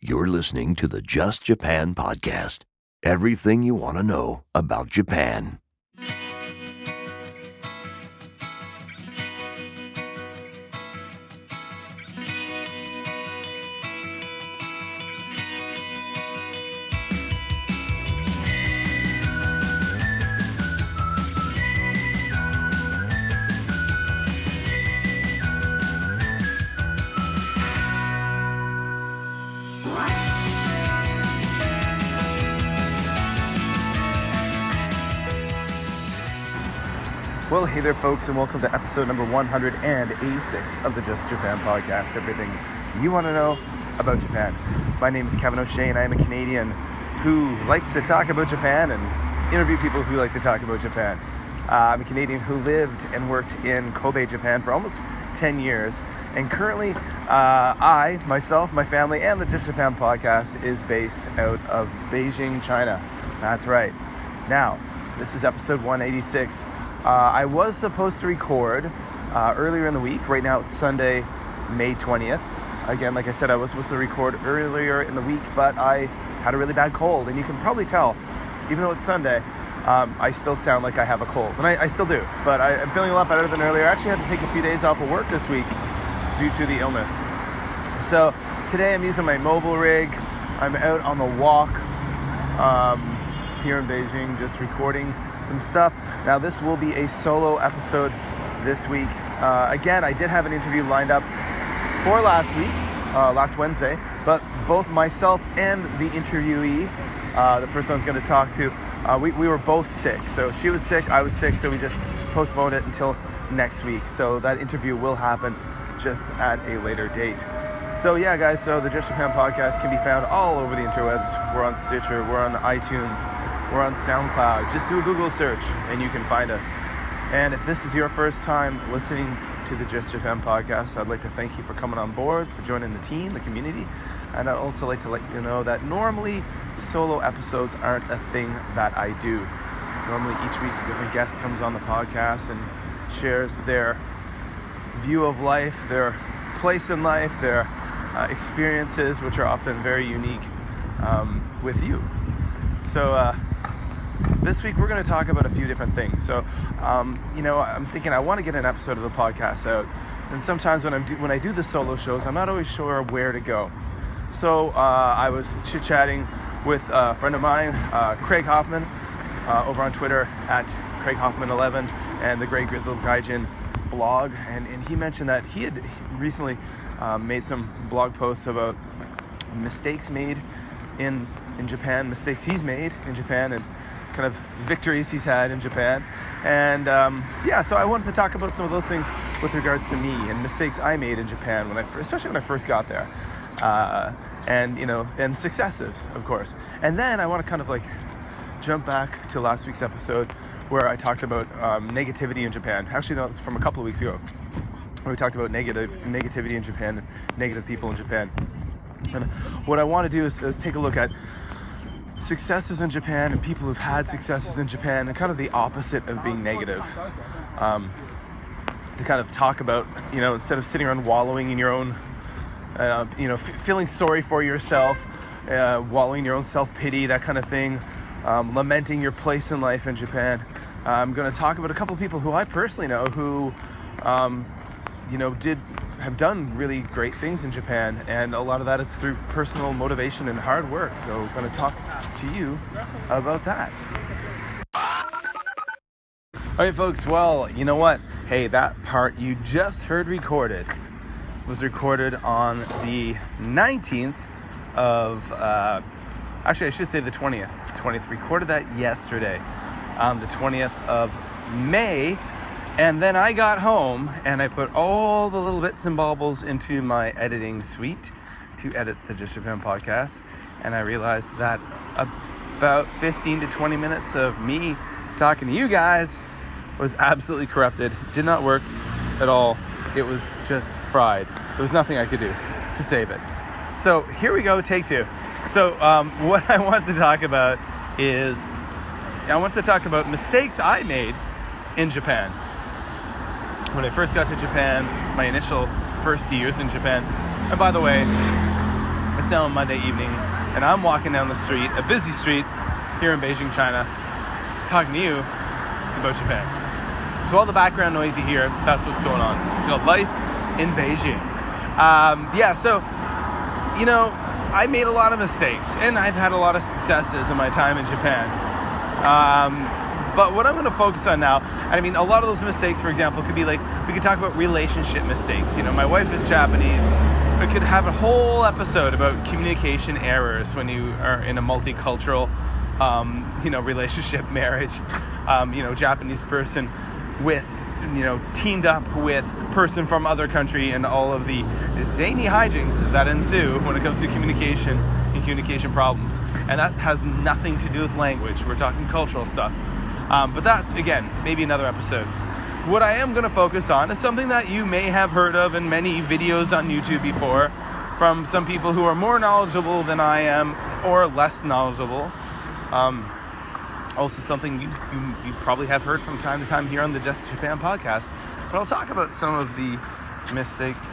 You're listening to the Just Japan podcast. Everything you want to know about Japan. Well, hey there, folks, and welcome to episode number 186 of the Just Japan podcast. Everything you want to know about Japan. My name is Kevin O'Shea, and I am a Canadian who likes to talk about Japan and interview people who like to talk about Japan. I'm a Canadian who lived and worked in Kobe, Japan for almost 10 years. And currently, I, myself, my family, and the Just Japan podcast is based out of Beijing, China. That's right. Now, this is episode 186. I was supposed to record earlier in the week. Right now it's Sunday, May 20th. Again, like I said, I was supposed to record earlier in the week, but I had a really bad cold. And you can probably tell, even though it's Sunday, I still sound like I have a cold. And I still do, but I'm feeling a lot better than earlier. I actually had to take a few days off of work this week due to the illness. So today I'm using my mobile rig. I'm out on the walk here in Beijing, just recording some stuff. Now this will be a solo episode this week. Again, I did have an interview lined up for last Wednesday, but both myself and the interviewee, the person I was going to talk to, we were both sick. So she was sick, I was sick, so we just postponed it until next week. So that interview will happen just at a later date. So yeah, guys, so the Just Japan podcast can be found all over the interwebs. We're on Stitcher, we're on iTunes, we're on SoundCloud. Just do a Google search and you can find us. And if this is your first time listening to the Just Japan podcast, I'd like to thank you for coming on board, for joining the team, the community. And I'd also like to let you know that normally solo episodes aren't a thing that I do. Normally each week a different guest comes on the podcast and shares their view of life, their place in life, their experiences, which are often very unique with you. So this week we're going to talk about a few different things. So I'm thinking I want to get an episode of the podcast out, and sometimes when I do the solo shows, I'm not always sure where to go. So I was chit-chatting with a friend of mine, Craig Hoffman, over on Twitter at CraigHoffman11 and the Great Grizzled Gaijin blog, and he mentioned that he had recently made some blog posts about mistakes made in Japan, mistakes he's made in Japan, and kind of victories he's had in Japan. And so I wanted to talk about some of those things with regards to me and mistakes I made in Japan especially when I first got there, and successes, of course. And then I want to kind of like jump back to last week's episode where I talked about negativity in Japan. Actually, that was from a couple of weeks ago, where we talked about negativity in Japan and negative people in Japan. And what I want to do is take a look at successes in Japan and people who've had successes in Japan and kind of the opposite of being negative. To kind of talk about, instead of sitting around wallowing in your own, feeling sorry for yourself, wallowing in your own self-pity, that kind of thing, lamenting your place in life in Japan. I'm going to talk about a couple of people who I personally know who, have done really great things in Japan, and a lot of that is through personal motivation and hard work. So I'm going to talk to you about that. All right, folks. Well, you know what? Hey, that part you just heard recorded was recorded on the 19th of, actually I should say the 20th. Recorded that yesterday, the 20th of May. And then I got home and I put all the little bits and baubles into my editing suite to edit the Just Japan podcast. And I realized that about 15 to 20 minutes of me talking to you guys was absolutely corrupted. Did not work at all. It was just fried. There was nothing I could do to save it. So here we go, take two. So what I want to talk about is, I want to talk about mistakes I made in Japan. When I first got to Japan, my initial first years in Japan, and by the way, It's now a Monday evening, and I'm walking down the street, a busy street here in Beijing, China, talking to you about Japan. So all the background noise you hear, that's what's going on. It's called Life in Beijing. So, I made a lot of mistakes, and I've had a lot of successes in my time in Japan. But what I'm going to focus on now, a lot of those mistakes, for example, could be like, we could talk about relationship mistakes. My wife is Japanese. We could have a whole episode about communication errors when you are in a multicultural, relationship, marriage. Japanese person with, teamed up with person from other country, and all of the zany hijinks that ensue when it comes to communication and communication problems. And that has nothing to do with language. We're talking cultural stuff. But that's, again, maybe another episode. What I am going to focus on is something that you may have heard of in many videos on YouTube before from some people who are more knowledgeable than I am or less knowledgeable. Also something you probably have heard from time to time here on the Just Japan podcast. But I'll talk about some of the mistakes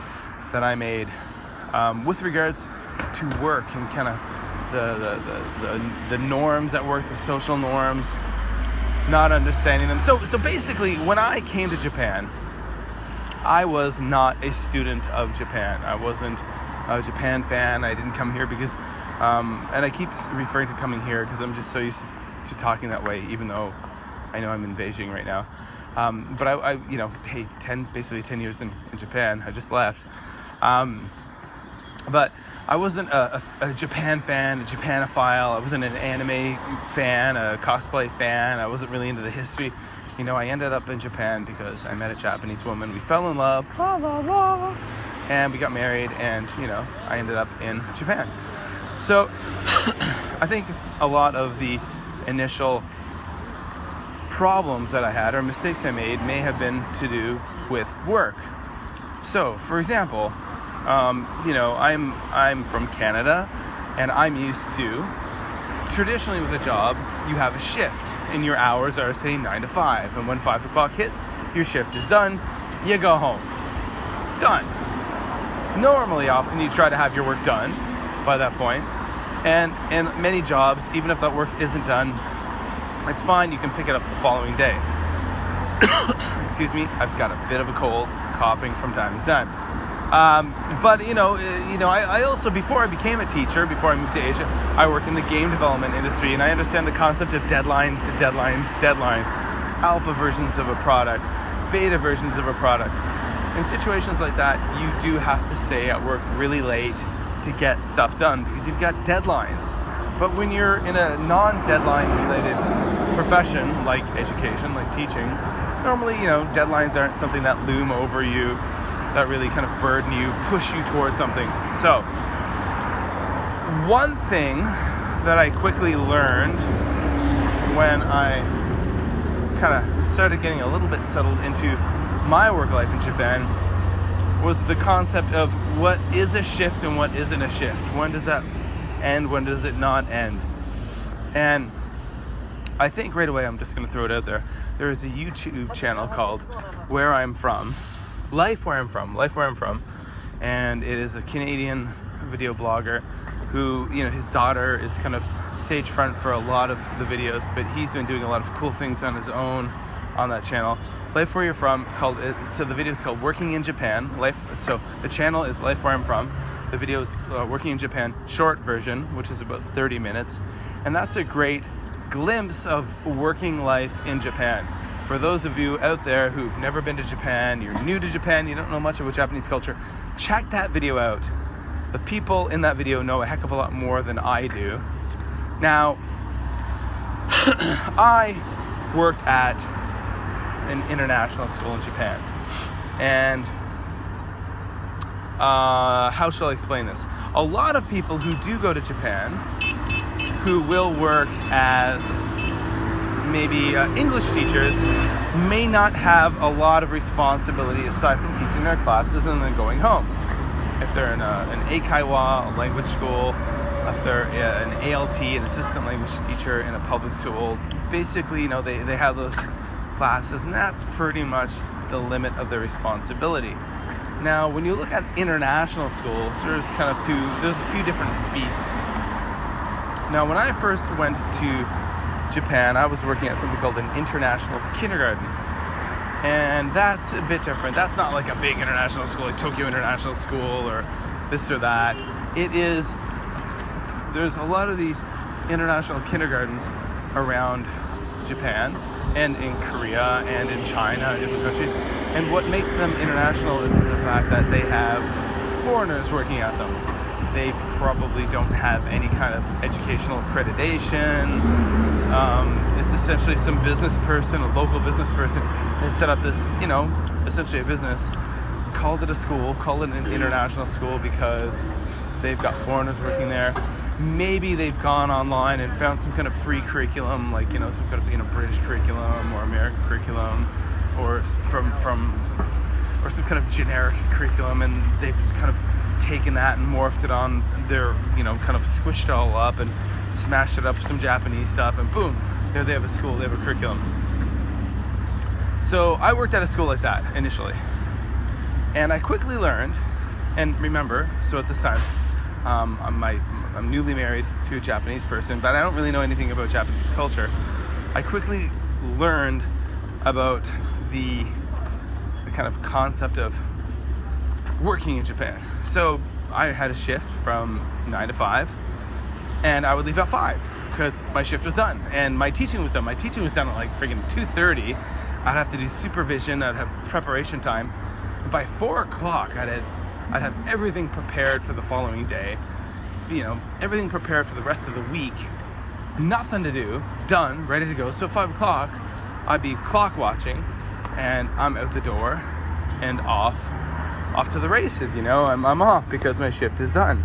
that I made with regards to work and kind of the norms at work, the social norms, not understanding them. So basically, when I came to Japan, I was not a student of Japan. I wasn't a Japan fan. I didn't come here because, and I keep referring to coming here because I'm just so used to talking that way, even though I know I'm in Beijing right now. But I 10 years in Japan. I just left. But I wasn't a Japan fan, a Japanophile. I wasn't an anime fan, a cosplay fan. I wasn't really into the history. I ended up in Japan because I met a Japanese woman. We fell in love, and we got married, and, I ended up in Japan. So I think a lot of the initial problems that I had or mistakes I made may have been to do with work. So, for example, I'm from Canada, and I'm used to, traditionally with a job, you have a shift, and your hours are, say, 9 to 5, and when 5 o'clock hits, your shift is done, you go home. Done. Normally, often, you try to have your work done by that point, and in many jobs, even if that work isn't done, it's fine, you can pick it up the following day. Excuse me, I've got a bit of a cold, coughing from time to time. But I also, before I became a teacher, before I moved to Asia, I worked in the game development industry, and I understand the concept of deadlines, alpha versions of a product, beta versions of a product. In situations like that, you do have to stay at work really late to get stuff done because you've got deadlines. But when you're in a non-deadline related profession like education, like teaching, normally, deadlines aren't something that loom over you, that really kind of burden you, push you towards something. So, one thing that I quickly learned when I kind of started getting a little bit settled into my work life in Japan was the concept of what is a shift and what isn't a shift. When does that end? When does it not end? And I think right away, I'm just going to throw it out there. There is a YouTube channel called Where I'm From, Life Where I'm From, and it is a Canadian video blogger who, his daughter is kind of stage front for a lot of the videos, but he's been doing a lot of cool things on his own on that channel. Life Where You're From, so the video is called Working in Japan. So the channel is Life Where I'm From. The video is Working in Japan, short version, which is about 30 minutes, and that's a great glimpse of working life in Japan. For those of you out there who've never been to Japan, you're new to Japan, you don't know much about Japanese culture, check that video out. The people in that video know a heck of a lot more than I do. Now, I worked at an international school in Japan, and how shall I explain this? A lot of people who do go to Japan, who will work as maybe English teachers, may not have a lot of responsibility aside from teaching their classes and then going home. If they're in an Eikaiwa, a language school, if they're an ALT, an assistant language teacher in a public school, basically, they have those classes, and that's pretty much the limit of their responsibility. Now, when you look at international schools, there's a few different beasts. Now, when I first went to Japan, I was working at something called an international kindergarten. And that's a bit different. That's not like a big international school, like Tokyo International School or this or that. There's a lot of these international kindergartens around Japan and in Korea and in China and different countries. And what makes them international is the fact that they have foreigners working at them. They probably don't have any kind of educational accreditation. It's essentially some business person, a local business person, who set up this, essentially a business, called it a school, called it an international school because they've got foreigners working there. Maybe they've gone online and found some kind of free curriculum, like, some kind of, British curriculum or American curriculum, or or some kind of generic curriculum, and they've kind of taken that and morphed it on their, kind of squished it all up and smashed it up with some Japanese stuff, and boom, there they have a school, they have a curriculum. So I worked at a school like that initially, and I quickly learned, and remember, so at this time, I'm newly married to a Japanese person, but I don't really know anything about Japanese culture. I quickly learned about the kind of concept of working in Japan. So I had a shift from 9 to 5, and I would leave at 5 because my shift was done and my teaching was done. My teaching was done at like freaking 2:30. I'd have to do supervision. I'd have preparation time. By 4 o'clock, I'd have everything prepared for the following day. Everything prepared for the rest of the week. Nothing to do. Done. Ready to go. So 5 o'clock, I'd be clock watching, and I'm out the door and off to the races. I'm off because my shift is done.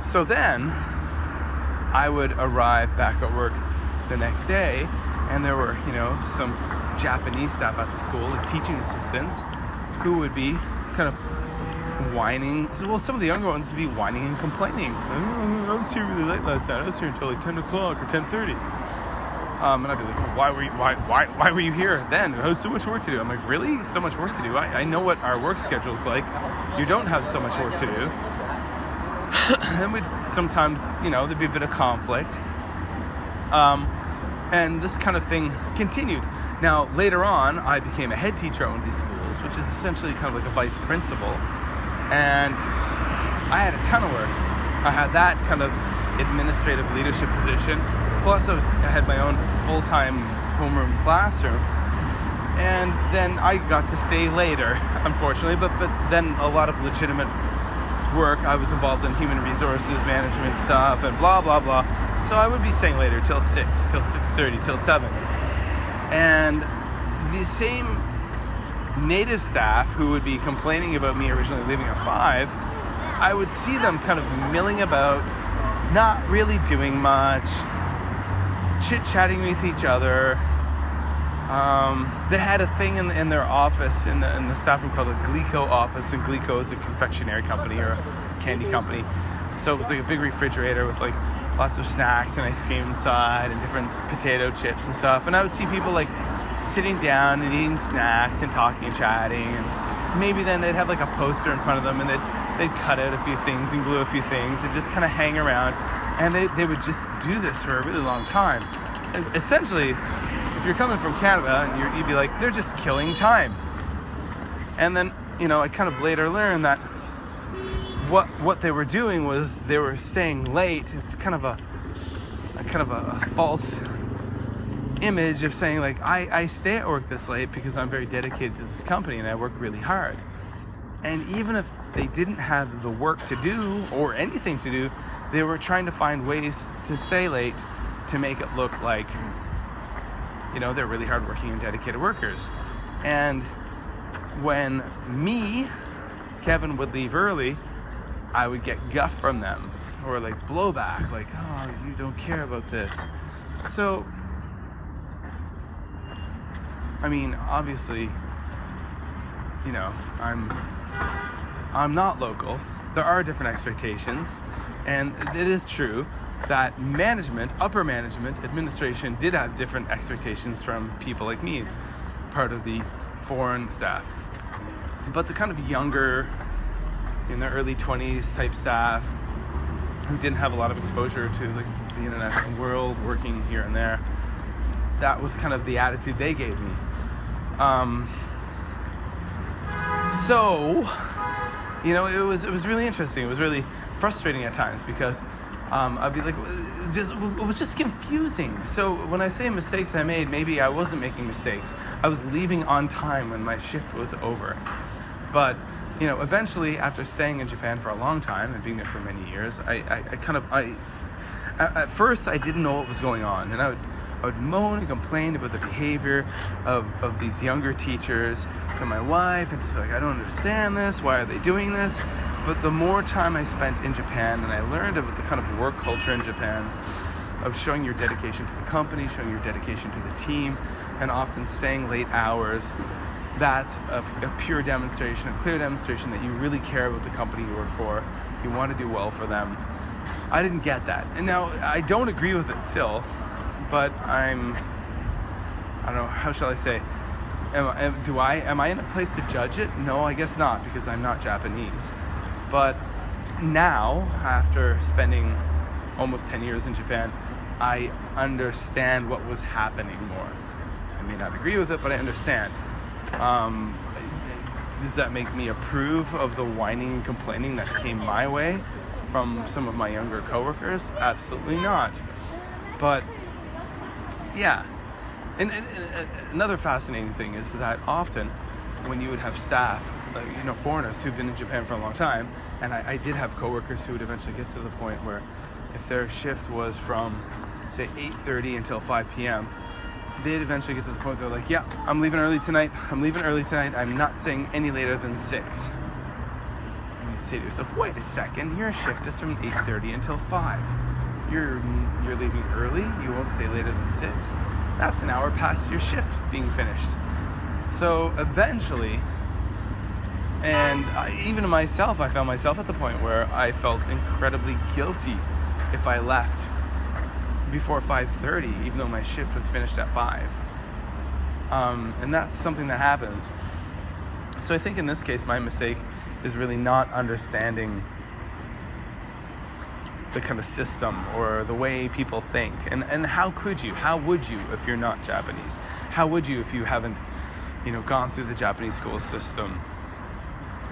So then I would arrive back at work the next day, and there were, some Japanese staff at the school, like teaching assistants, who would be kind of whining. Well, some of the younger ones would be whining and complaining. I was here really late last night. I was here until like 10 o'clock or 10:30. And I'd be like, well, why were you here then? I had so much work to do. I'm like, really? So much work to do? I know what our work schedule is like. You don't have so much work to do. And we'd sometimes, there'd be a bit of conflict. And this kind of thing continued. Now, later on, I became a head teacher at one of these schools, which is essentially kind of like a vice principal. And I had a ton of work. I had that kind of administrative leadership position. Plus, I had my own full-time homeroom classroom. And then I got to stay later, unfortunately. But then a lot of legitimate work. I was involved in human resources management stuff and blah, blah, blah. So I would be staying later till 6, till 6:30, till 7. And the same native staff who would be complaining about me originally leaving at 5, I would see them kind of milling about, not really doing much, chit-chatting with each other. They had a thing in their office, in the staff room, called a Glico office, and Glico is a confectionery company or a candy company. So it was like a big refrigerator with like lots of snacks and ice cream inside and different potato chips and stuff. And I would see people like sitting down and eating snacks and talking and chatting, and maybe then they'd have like a poster in front of them and they'd cut out a few things and glue a few things and just kind of hang around, and they would just do this for a really long time. And essentially, if you're coming from Canada, and you'd be like, they're just killing time. And then, I kind of later learned that what they were doing was they were staying late. It's kind of a false image of saying like, I stay at work this late because I'm very dedicated to this company and I work really hard. And even if they didn't have the work to do or anything to do, they were trying to find ways to stay late to make it look like, they're really hardworking and dedicated workers. And when Kevin, would leave early, I would get guff from them, or like blowback, like, oh, you don't care about this. So, I mean, obviously, I'm not local. There are different expectations, and it is true that management, upper management, administration did have different expectations from people like me, part of the foreign staff. But the kind of younger, in their early 20s type staff who didn't have a lot of exposure to the international world, working here and there, that was kind of the attitude they gave me. So, you know, it was really interesting. It was really frustrating at times because I'd be like, it was just confusing. So when I say mistakes I made, maybe I wasn't making mistakes. I was leaving on time when my shift was over. But, you know, eventually, after staying in Japan for a long time and being there for many years, at first I didn't know what was going on, and I would moan and complain about the behavior of these younger teachers to my wife, and just be like, I don't understand this, why are they doing this? But the more time I spent in Japan, and I learned about the kind of work culture in Japan, of showing your dedication to the company, showing your dedication to the team, and often staying late hours, that's a pure demonstration, a clear demonstration that you really care about the company you work for, you want to do well for them. I didn't get that. And now, I don't agree with it still, but I don't know, how shall I say, am I in a place to judge it? No, I guess not, because I'm not Japanese. But now, after spending almost 10 years in Japan, I understand what was happening more. I may not agree with it, but I understand. Does that make me approve of the whining and complaining that came my way from some of my younger coworkers? Absolutely not. But yeah, and another fascinating thing is that often when you would have staff, foreigners who've been in Japan for a long time, and I did have coworkers who would eventually get to the point where if their shift was from, say, 8:30 until 5 p.m., they'd eventually get to the point where they're like, yeah, I'm leaving early tonight. I'm not staying any later than 6. And you'd say to yourself, wait a second, your shift is from 8:30 until 5. You're leaving early, you won't stay later than 6. That's an hour past your shift being finished. So eventually, and even myself, I found myself at the point where I felt incredibly guilty if I left before 5:30, even though my shift was finished at 5. And that's something that happens. So I think in this case, my mistake is really not understanding the kind of system or the way people think. And how would you if you're not Japanese? How would you if you haven't, gone through the Japanese school system,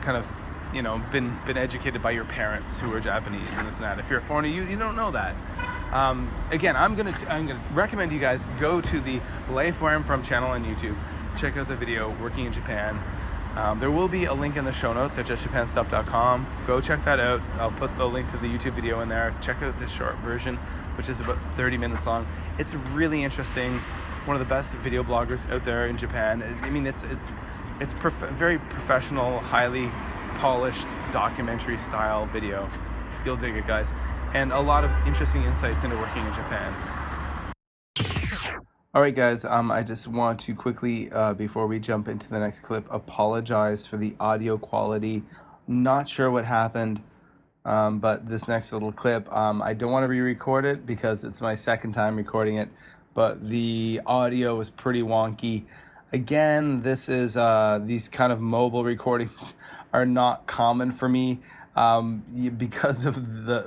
kind of, been educated by your parents who are Japanese and this and that. If you're a foreigner, you don't know that. Again, I'm gonna recommend you guys go to the Life Where I'm From channel on YouTube. Check out the video Working in Japan. There will be a link in the show notes at justjapanstuff.com. Go check that out. I'll put the link to the YouTube video in there. Check out the short version, which is about 30 minutes long. It's really interesting. One of the best video bloggers out there in Japan. I mean, it's very professional, highly polished documentary style video. You'll dig it, guys. And a lot of interesting insights into working in Japan. All right, guys, I just want to quickly, before we jump into the next clip, apologize for the audio quality. Not sure what happened, but this next little clip, I don't want to re-record it because it's my second time recording it, but the audio is pretty wonky. Again, this is these kind of mobile recordings are not common for me. Because of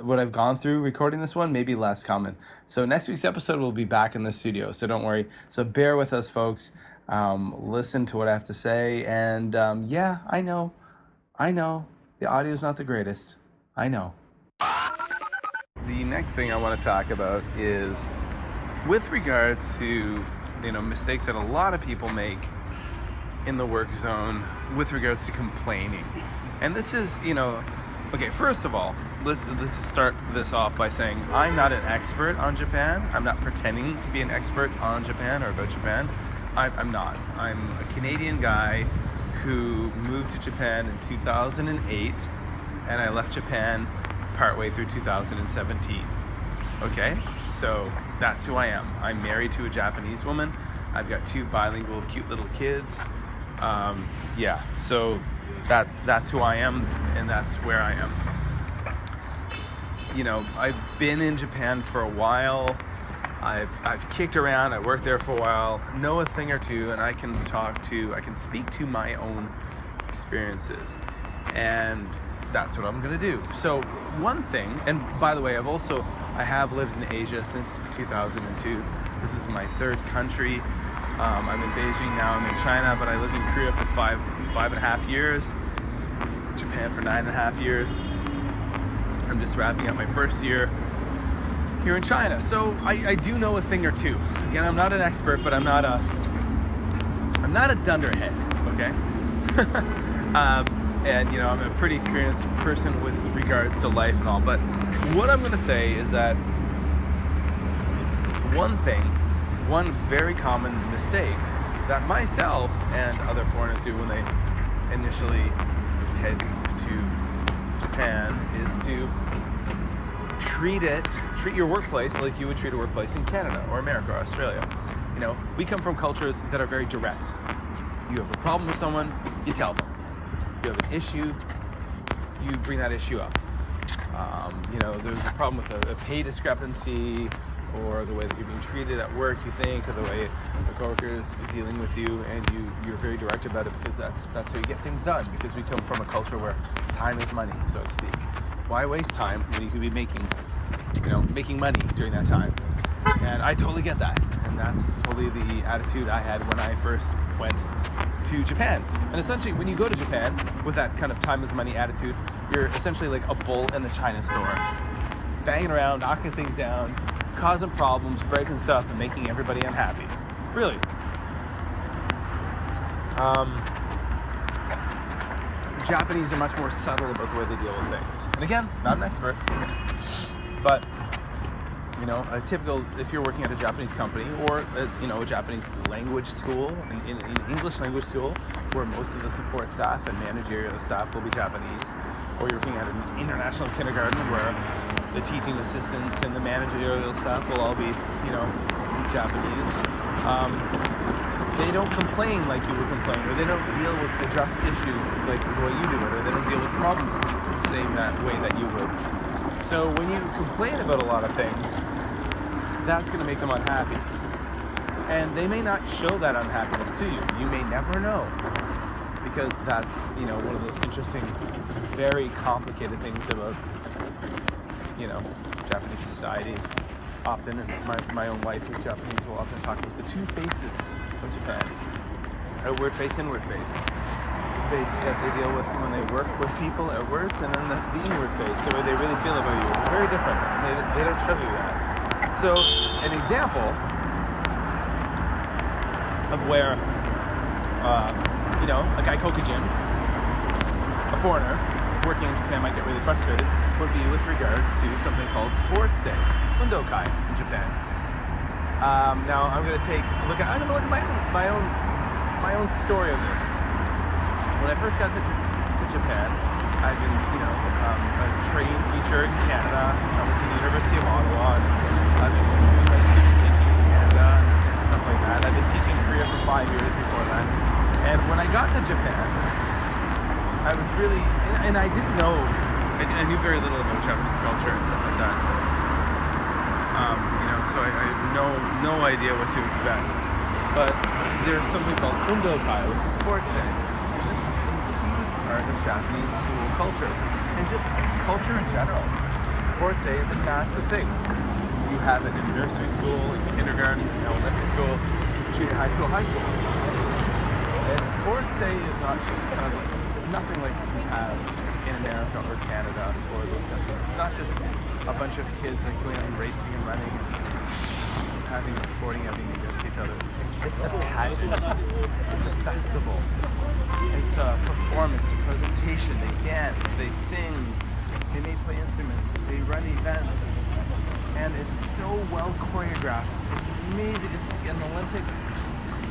what I've gone through recording this one, maybe less common. So next week's episode will be back in the studio, so don't worry. So bear with us, folks. Listen to what I have to say, and yeah, I know, the audio is not the greatest. I know. The next thing I want to talk about is with regards to mistakes that a lot of people make in the work zone with regards to complaining, and this is okay, first of all, let's just start this off by saying I'm not an expert on Japan. I'm not pretending to be an expert on Japan or about Japan. I'm not. I'm a Canadian guy who moved to Japan in 2008, and I left Japan partway through 2017. Okay, so that's who I am. I'm married to a Japanese woman. I've got 2 bilingual, cute little kids. Yeah, so that's who I am, and that's where I am. I've been in Japan for a while. I've kicked around. I worked there for a while. Know a thing or two, and I can speak to my own experiences. And that's what I'm gonna do. So one thing, and by the way, I have lived in Asia since 2002. This is my third country. I'm in Beijing now, I'm in China, but I lived in Korea for five and a half years, Japan for 9.5 years. I'm just wrapping up my first year here in China. So I do know a thing or two. Again, I'm not an expert, but I'm not a dunderhead, okay? And you know, I'm a pretty experienced person with regards to life and all. But what I'm gonna say is that one very common mistake that myself and other foreigners do when they initially head to Japan is to treat your workplace like you would treat a workplace in Canada or America or Australia. You know, we come from cultures that are very direct. You have a problem with someone, you tell them. You have an issue, you bring that issue up. You know, there's a problem with a pay discrepancy, or the way that you're being treated at work, you think, or the way the coworkers are dealing with you, and you're very direct about it, because that's how you get things done, because we come from a culture where time is money, so to speak. Why waste time when you could be making money during that time? And I totally get that, and that's totally the attitude I had when I first went to Japan. And essentially, when you go to Japan with that kind of time is money attitude, you're essentially like a bull in the china store, banging around, knocking things down, causing problems, breaking stuff, and making everybody unhappy. Really. Japanese are much more subtle about the way they deal with things. And again, not an expert, but you know, a typical, if you're working at a Japanese company or a Japanese language school, in English language school, where most of the support staff and managerial staff will be Japanese, or you're working at an international kindergarten where the teaching assistants and the managerial staff will all be, Japanese. They don't complain like you would complain, or they don't deal with address issues like the way you do it, or they don't deal with problems the same way that you would. So when you complain about a lot of things, that's going to make them unhappy. And they may not show that unhappiness to you. You may never know, because that's, one of those interesting, very complicated things about, Japanese societies. Often, and my own wife who's Japanese will often talk about the two faces of Japan. Outward face, inward face. The face that they deal with when they work with people outwards, and then the inward face, the way they really feel about you. Very different. They don't show you that. So, an example of where, a guy Kokujin, a foreigner, working in Japan might get really frustrated, would be with regards to something called sports day, Undokai in Japan. Now I'm going to look at my own story of this. When I first got to Japan, I've been, a trained teacher in Canada. I went to the University of Ottawa, and I've been doing my student teaching in Canada and stuff like that. I've been teaching Korea for 5 years before that. And when I got to Japan, I was really, and I didn't know, I knew very little about Japanese culture and stuff like that. So I had no idea what to expect. But there's something called Undokai, which is sports day. This is a huge part of Japanese school culture, and just culture in general. Sports day is a massive thing. You have it in nursery school, in kindergarten, elementary school, junior high school, high school. And sports day is not just it's nothing like we have in America or Canada or those countries. It's not just a bunch of kids going out and racing and running and having a sporting outing against each other. It's a pageant. It's a festival. It's a performance, a presentation. They dance, they sing, they may play instruments, they run events, and it's so well choreographed. It's amazing. It's like an Olympic,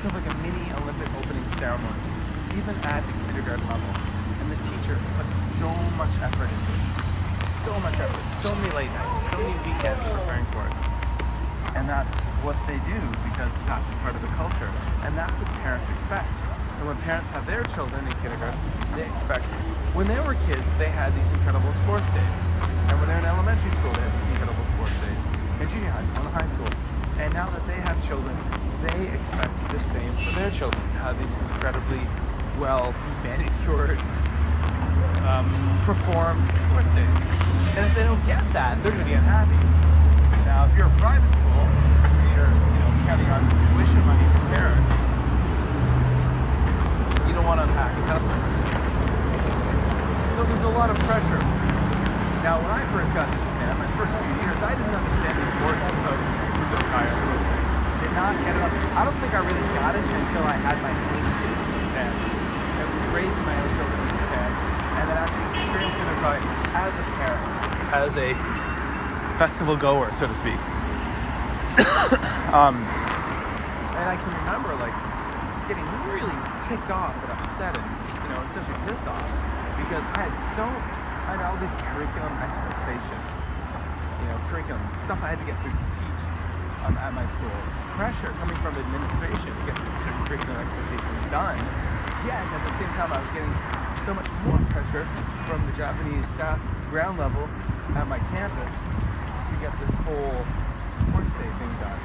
kind of like a mini Olympic opening ceremony, even at the kindergarten level. And the teachers put so much effort into it. So much effort. So many late nights. So many weekends preparing for it. And that's what they do, because that's part of the culture. And that's what parents expect. And when parents have their children in kindergarten, they expect, when they were kids, they had these incredible sports days. And when they're in elementary school, they had these incredible sports days. In junior high school and high school. And now that they have children, they expect the same for their children, to have these incredibly well manicured, performed sports days. And if they don't get that, they're going to be unhappy. Now, if you're a private school, you're counting on tuition money from parents, you don't want unhappy customers. So there's a lot of pressure. Now, when I first got to Japan, my first few years, I didn't understand the importance of Undo Kai or sports day. Did not get it up. I don't think I really got it until I had my own kids in Japan. I was raising my own children in Japan, and then actually experienced Undo Kai as a parent, as a festival goer, so to speak. And I can remember getting really ticked off and upset and essentially pissed off because I had all these curriculum expectations, curriculum stuff I had to get through to teach at my school. Pressure coming from administration to get certain curriculum expectations done. Yet at the same time, I was getting so much more pressure from the Japanese staff ground level at my campus to get this whole sports day thing done.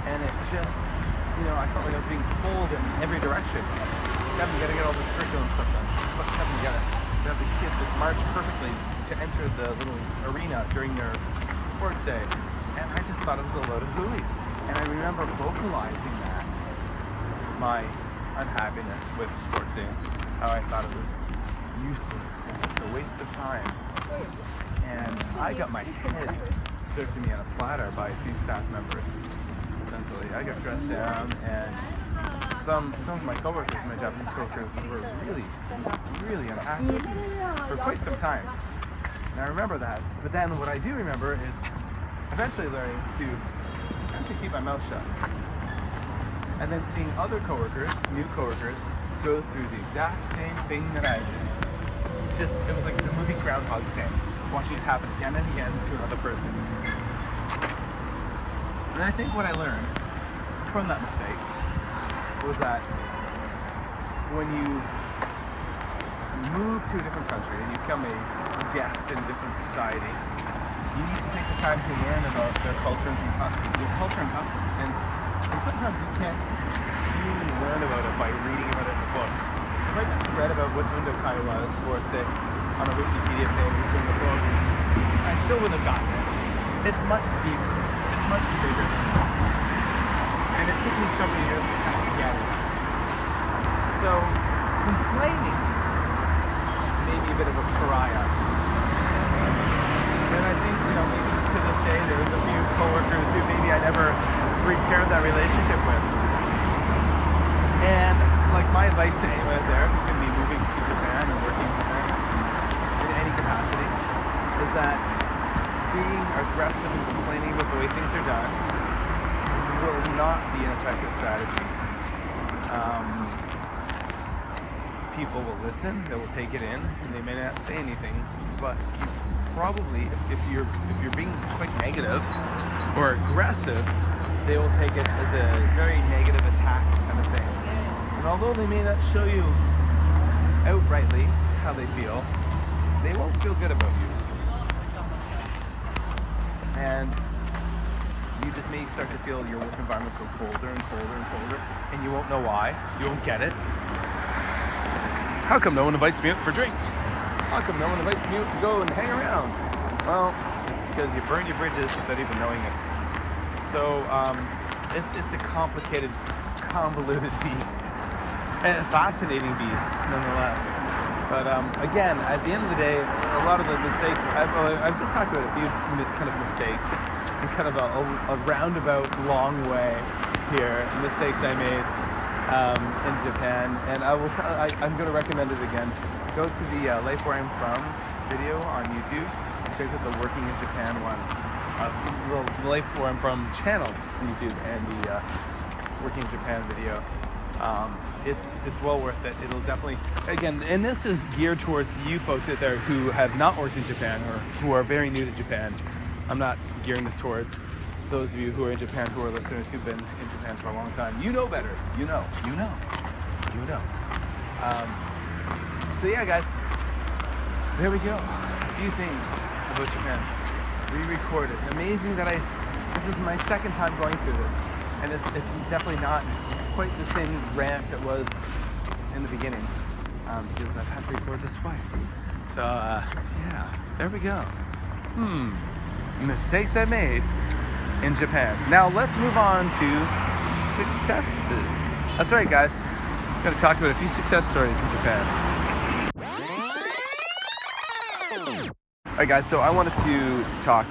And it just, I felt like I was being pulled in every direction. Kevin, you gotta get all this curriculum stuff done. But Kevin, you gotta have the kids that march perfectly to enter the little arena during their sports day. And I just thought it was a load of hooey. And I remember vocalizing that, my unhappiness with sports day, how I thought it was useless and just a waste of time. And I got my head served to me on a platter by a few staff members. Essentially, I got dressed down, and some of my coworkers, my Japanese coworkers, were really, really unhappy with me for quite some time. And I remember that. But then what I do remember is eventually learning to essentially keep my mouth shut. And then seeing other coworkers, new coworkers, go through the exact same thing that I did. It was like the movie Groundhog Day, watching it happen again and again to another person. And I think what I learned from that mistake was that when you move to a different country and you become a guest in a different society, you need to take the time to learn about their cultures and customs, and sometimes you can't really learn about it by reading about it in a book. If I just read about what Undo Kai was, sports day, on a Wikipedia page in the book, I still wouldn't have gotten it. It's much deeper. It's much bigger than that. And it took me several years to kind of get it. So, complaining may be a bit of a pariah. And I think, maybe to this day, there's a few coworkers who maybe I never repaired that relationship with. And, my advice to anyone out there who's going to be moving to Japan and working in Japan in any capacity is that being aggressive and complaining about the way things are done will not be an effective strategy. People will listen, they will take it in, and they may not say anything, but you probably, if you're being quite negative or aggressive, they will take it as a very negative attack kind of thing. And although they may not show you outrightly how they feel, they won't feel good about you. And you just may start to feel your work environment go colder and colder and colder, and you won't know why. You won't get it. How come no one invites me out for drinks? How come no one invites me out to go and hang around? Well, it's because you burn your bridges without even knowing it. So it's a complicated, convoluted beast, and a fascinating beast nonetheless. But again, at the end of the day, a lot of the mistakes, I've just talked about a few kind of mistakes and kind of a roundabout long way here, mistakes I made in Japan, and I'm going to recommend it again. Go to the Life Where I'm From video on YouTube and check out the Working in Japan one. The Life Where I'm From channel on YouTube and the Working in Japan video. It's well worth it. It'll definitely, again, and this is geared towards you folks out there who have not worked in Japan or who are very new to Japan. I'm not gearing this towards those of you who are in Japan, who are listeners who've been in Japan for a long time. You know better. You know. So yeah, guys, there we go. A few things about Japan. Re-recorded. Amazing that this is my second time going through this, and it's definitely not quite the same rant it was in the beginning because I've had to record this twice. So, yeah, there we go. Mistakes I made in Japan. Now, let's move on to successes. That's right, guys. I'm going to talk about a few success stories in Japan. Alright guys, so I wanted to talk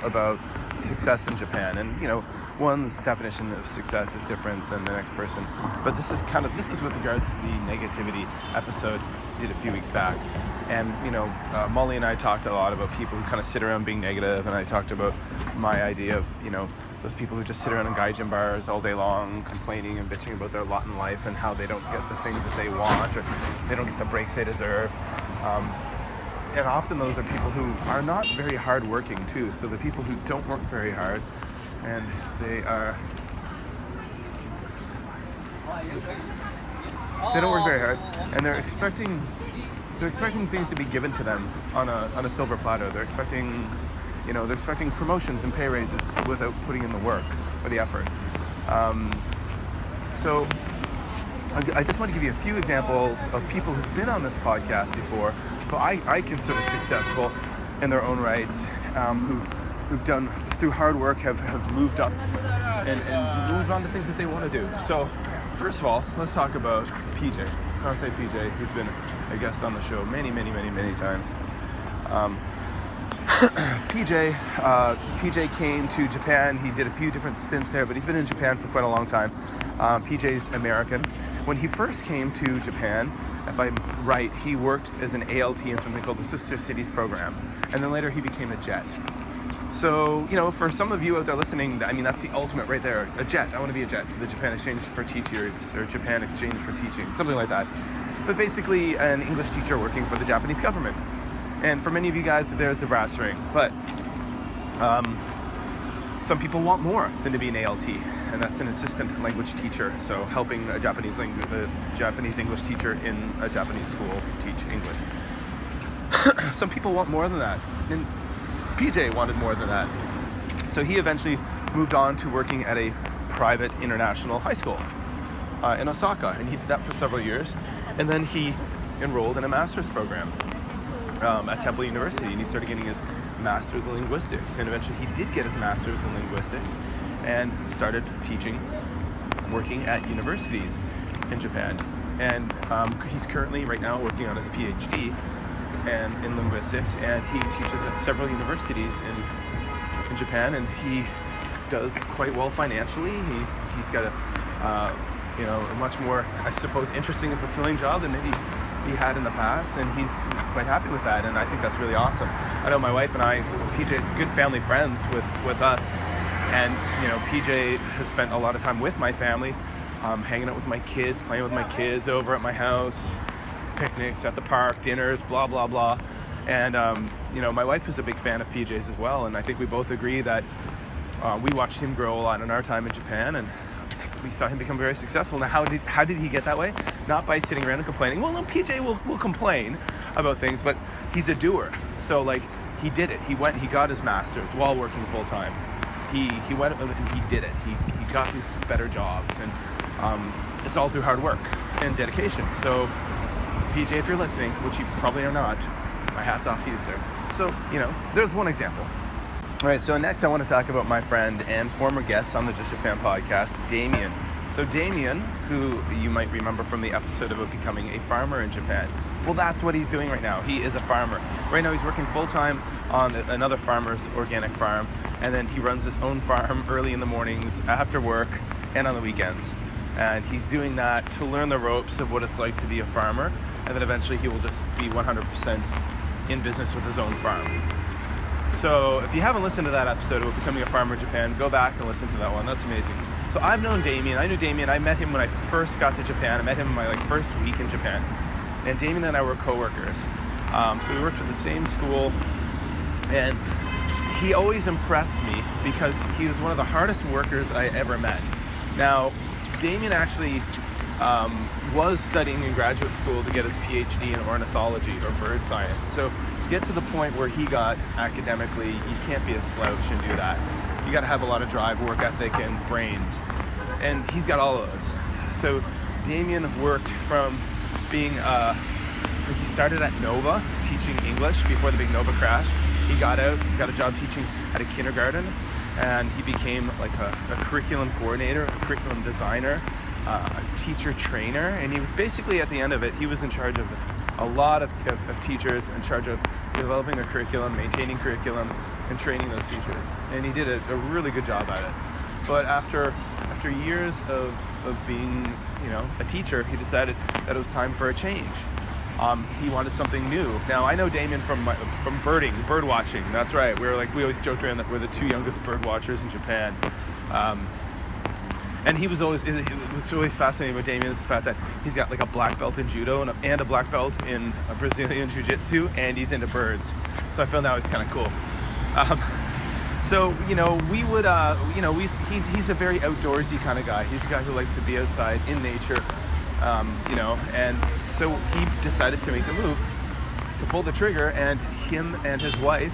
about success in Japan, and one's definition of success is different than the next person, but this is with regards to the negativity episode we did a few weeks back, and Molly and I talked a lot about people who kind of sit around being negative, and I talked about my idea of those people who just sit around in gaijin bars all day long complaining and bitching about their lot in life and how they don't get the things that they want or they don't get the breaks they deserve. And often those are people who are not very hard working too. So the people who don't work very hard, and they don't work very hard, and they're expecting things to be given to them on a silver platter. They're expecting promotions and pay raises without putting in the work or the effort. So I just want to give you a few examples of people who've been on this podcast before, who I consider successful in their own rights, who've done, through hard work, have moved up and moved on to things that they want to do. So first of all, let's talk about PJ. Kansei PJ, who's been a guest on the show many times. PJ came to Japan. He did a few different stints there, but he's been in Japan for quite a long time. PJ's American. When he first came to Japan, if I'm right, he worked as an ALT in something called the Sister Cities program, and then later he became a JET. So, for some of you out there listening, I mean, that's the ultimate right there. A JET. I want to be a JET. The Japan Exchange for Teachers, or Japan Exchange for Teaching, something like that. But basically, an English teacher working for the Japanese government. And for many of you guys, there's a brass ring. But some people want more than to be an ALT, and that's an assistant language teacher. So helping a Japanese English teacher in a Japanese school teach English. Some people want more than that, and PJ wanted more than that. So he eventually moved on to working at a private international high school in Osaka, and he did that for several years. And then he enrolled in a master's program at Temple University, and he started getting his master's in linguistics, and eventually he did get his master's in linguistics and started teaching, working at universities in Japan. And he's currently right now working on his PhD and in linguistics, and he teaches at several universities in Japan, and he does quite well financially. He's got a much more, I suppose, interesting and fulfilling job than maybe he had in the past, and he's quite happy with that, and I think that's really awesome. I know my wife and I, PJ's good family friends with us, and PJ has spent a lot of time with my family, hanging out with my kids, playing with my kids over at my house, picnics at the park, dinners, blah blah blah. And my wife is a big fan of PJ's as well, and I think we both agree that we watched him grow a lot in our time in Japan, and we saw him become very successful. Now, how did he get that way? Not by sitting around and complaining. Well, no, PJ will complain about things, but he's a doer. So, he did it. He got his master's while working full time. He went and he did it. He got these better jobs, and it's all through hard work and dedication. So, PJ, if you're listening, which you probably are not, my hat's off to you, sir. So, there's one example. All right, so next I want to talk about my friend and former guest on the Just Japan podcast, Damien. So Damien, who you might remember from the episode about becoming a farmer in Japan, well, that's what he's doing right now. He is a farmer. Right now he's working full-time on another farmer's organic farm, and then he runs his own farm early in the mornings, after work, and on the weekends. And he's doing that to learn the ropes of what it's like to be a farmer, and then eventually he will just be 100% in business with his own farm. So if you haven't listened to that episode about becoming a farmer in Japan, go back and listen to that one. That's amazing. So I've known Damien. I knew Damien. I met him when I first got to Japan. I met him in my first week in Japan. And Damien and I were co-workers. So we worked at the same school. And he always impressed me because he was one of the hardest workers I ever met. Now, Damien actually was studying in graduate school to get his PhD in ornithology or bird science. So to get to the point where he got academically, you can't be a slouch and do that. You got to have a lot of drive, work ethic, and brains. And he's got all of those. So Damien worked from being he started at Nova teaching English before the big Nova crash. He got out, got a job teaching at a kindergarten, and he became like a curriculum coordinator, a curriculum designer, a teacher trainer, and he was basically, at the end of it, he was in charge of a lot of teachers, in charge of developing a curriculum, maintaining curriculum, and training those teachers. And he did a really good job at it. But after years of being, a teacher, he decided that it was time for a change. He wanted something new. Now, I know Damien from bird watching. That's right. We always joked around that we're the two youngest bird watchers in Japan. And it was always fascinating with Damien is the fact that he's got like a black belt in judo and a black belt in Brazilian jiu-jitsu, and he's into birds. So I found that was kind of cool. So we would he's a very outdoorsy kind of guy. He's a guy who likes to be outside in nature, and so he decided to make the move, to pull the trigger, and him and his wife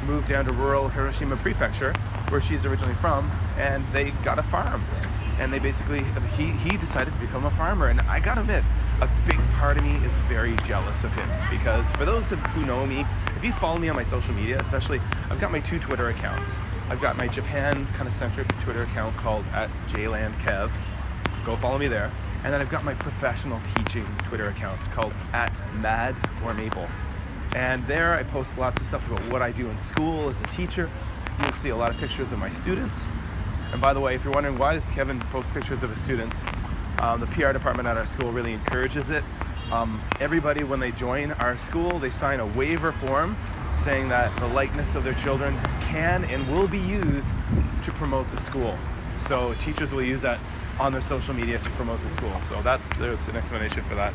moved down to rural Hiroshima Prefecture, where she's originally from, and they got a farm. And they basically, he decided to become a farmer. And I gotta admit, a big part of me is very jealous of him, because for those who know me, if you follow me on my social media, especially, I've got my 2 Twitter accounts. I've got my Japan kind of centric Twitter account called @JLandKev. Go follow me there. And then I've got my professional teaching Twitter account called @MadForMaple. And there I post lots of stuff about what I do in school as a teacher. You'll see a lot of pictures of my students. And by the way, if you're wondering why does Kevin post pictures of his students, the PR department at our school really encourages it. Everybody, when they join our school, they sign a waiver form saying that the likeness of their children can and will be used to promote the school. So teachers will use that on their social media to promote the school. So there's an explanation for that.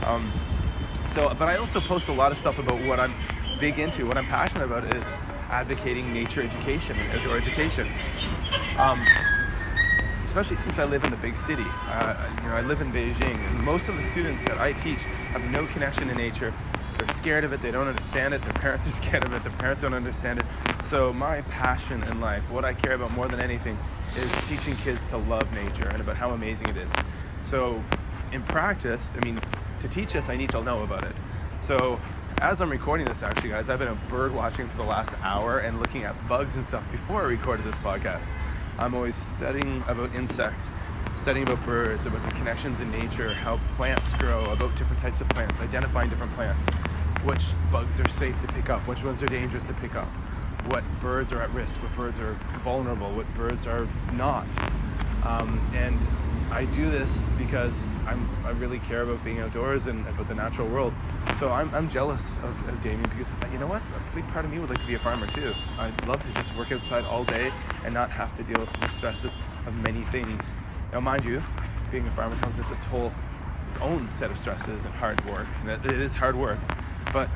But I also post a lot of stuff about what I'm big into. What I'm passionate about is advocating nature education and outdoor education. Especially since I live in the big city. I live in Beijing, and most of the students that I teach have no connection to nature. They're scared of it, they don't understand it, their parents are scared of it, their parents don't understand it. So my passion in life, what I care about more than anything, is teaching kids to love nature and about how amazing it is. So in practice, to teach this, I need to know about it. So as I'm recording this, actually, guys, I've been bird watching for the last hour and looking at bugs and stuff before I recorded this podcast. I'm always studying about insects, studying about birds, about the connections in nature, how plants grow, about different types of plants, identifying different plants, which bugs are safe to pick up, which ones are dangerous to pick up, what birds are at risk, what birds are vulnerable, what birds are not. And I do this because I really care about being outdoors and about the natural world. So I'm jealous of Damien, because you know what? A big part of me would like to be a farmer too. I'd love to just work outside all day and not have to deal with the stresses of many things. Now, mind you, being a farmer comes with its own set of stresses and hard work. And it is hard work. But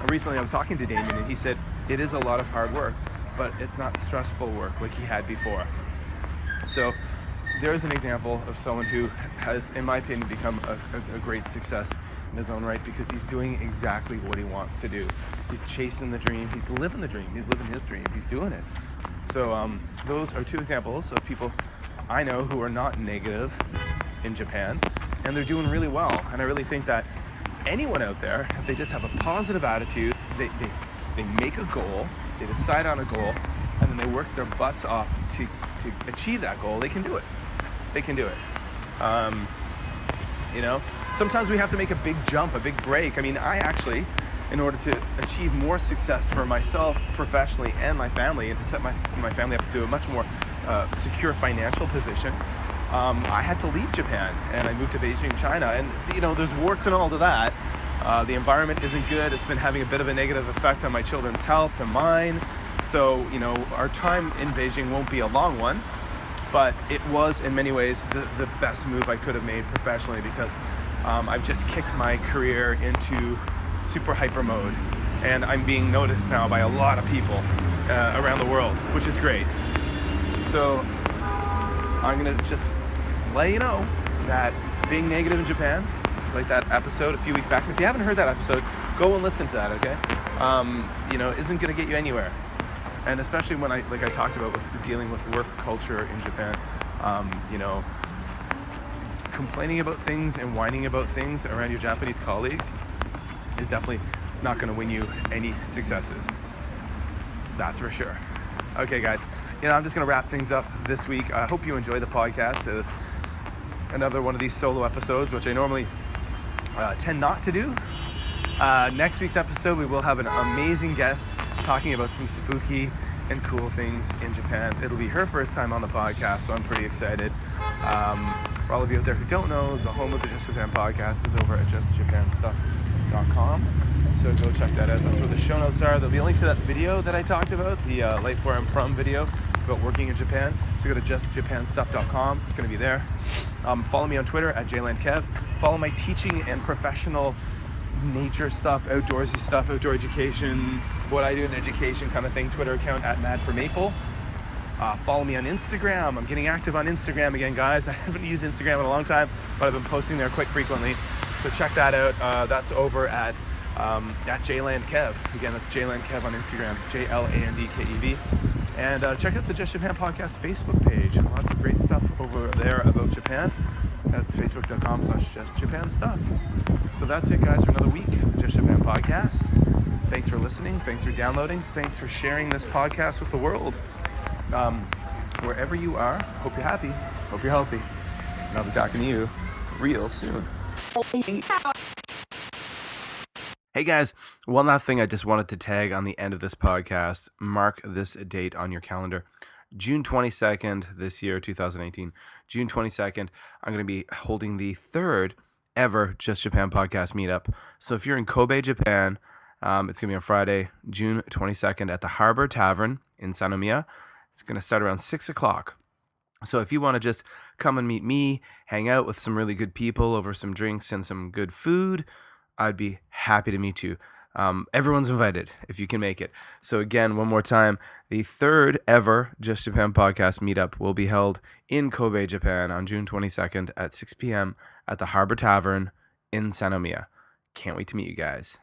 recently I was talking to Damien, and he said it is a lot of hard work, but it's not stressful work like he had before. So there's an example of someone who has, in my opinion, become a great success in his own right, because he's doing exactly what he wants to do. He's chasing the dream. He's living the dream. He's living his dream. He's doing it. So those are 2 examples of people I know who are not negative in Japan, and they're doing really well. And I really think that anyone out there, if they just have a positive attitude, they make a goal, they decide on a goal, and then they work their butts off to achieve that goal, they can do it. They can do it. Sometimes we have to make a big jump, a big break. I actually, in order to achieve more success for myself professionally and my family, and to set my family up to a much more secure financial position, I had to leave Japan, and I moved to Beijing, China. And there's warts and all to that. The environment isn't good. It's been having a bit of a negative effect on my children's health and mine. So our time in Beijing won't be a long one, but it was in many ways the best move I could have made professionally, because I've just kicked my career into super hyper mode, and I'm being noticed now by a lot of people around the world, which is great. So I'm gonna just let you know that being negative in Japan, like that episode a few weeks back, and if you haven't heard that episode, go and listen to that, okay? Isn't gonna get you anywhere. And especially when I talked about with dealing with work culture in Japan, complaining about things and whining about things around your Japanese colleagues is definitely not going to win you any successes. That's for sure. Okay, guys, I'm just going to wrap things up this week. I hope you enjoy the podcast. Another one of these solo episodes, which I normally tend not to do. Next week's episode, we will have an amazing guest talking about some spooky and cool things in Japan. It'll be her first time on the podcast, so I'm pretty excited. For all of you out there who don't know, the home of the Just Japan podcast is over at justjapanstuff.com. So go check that out. That's where the show notes are. There'll be a link to that video that I talked about, the Life Where I'm From video about working in Japan. So go to justjapanstuff.com. It's going to be there. Follow me on Twitter at jlandkev. Follow my teaching and professional nature stuff, outdoorsy stuff, outdoor education, what I do in education kind of thing, Twitter account at madformaple. Follow me on Instagram. I'm getting active on Instagram again, guys. I haven't used Instagram in a long time, but I've been posting there quite frequently. So check that out. That's over at jlandkev. Again, that's jlandkev on Instagram, JLANDKEV. And check out the Just Japan Podcast Facebook page. Lots of great stuff over there about Japan. That's facebook.com/justjapanstuff. So that's it, guys, for another week of the Just Japan Podcast. Thanks for listening. Thanks for downloading. Thanks for sharing this podcast with the world. Wherever you are, hope you're happy. Hope you're healthy. And I'll be talking to you real soon. Hey guys, one last thing I just wanted to tag on the end of this podcast. Mark this date on your calendar. June 22nd this year, 2018. June 22nd, I'm going to be holding the third ever Just Japan podcast meetup. So if you're in Kobe, Japan, it's going to be on Friday, June 22nd at the Harbor Tavern in Sanomiya. It's going to start around 6 o'clock. So if you want to just come and meet me, hang out with some really good people over some drinks and some good food, I'd be happy to meet you. Everyone's invited if you can make it. So again, one more time, the third ever Just Japan podcast meetup will be held in Kobe, Japan on June 22nd at 6 p.m. at the Harbor Tavern in Sanomiya. Can't wait to meet you guys.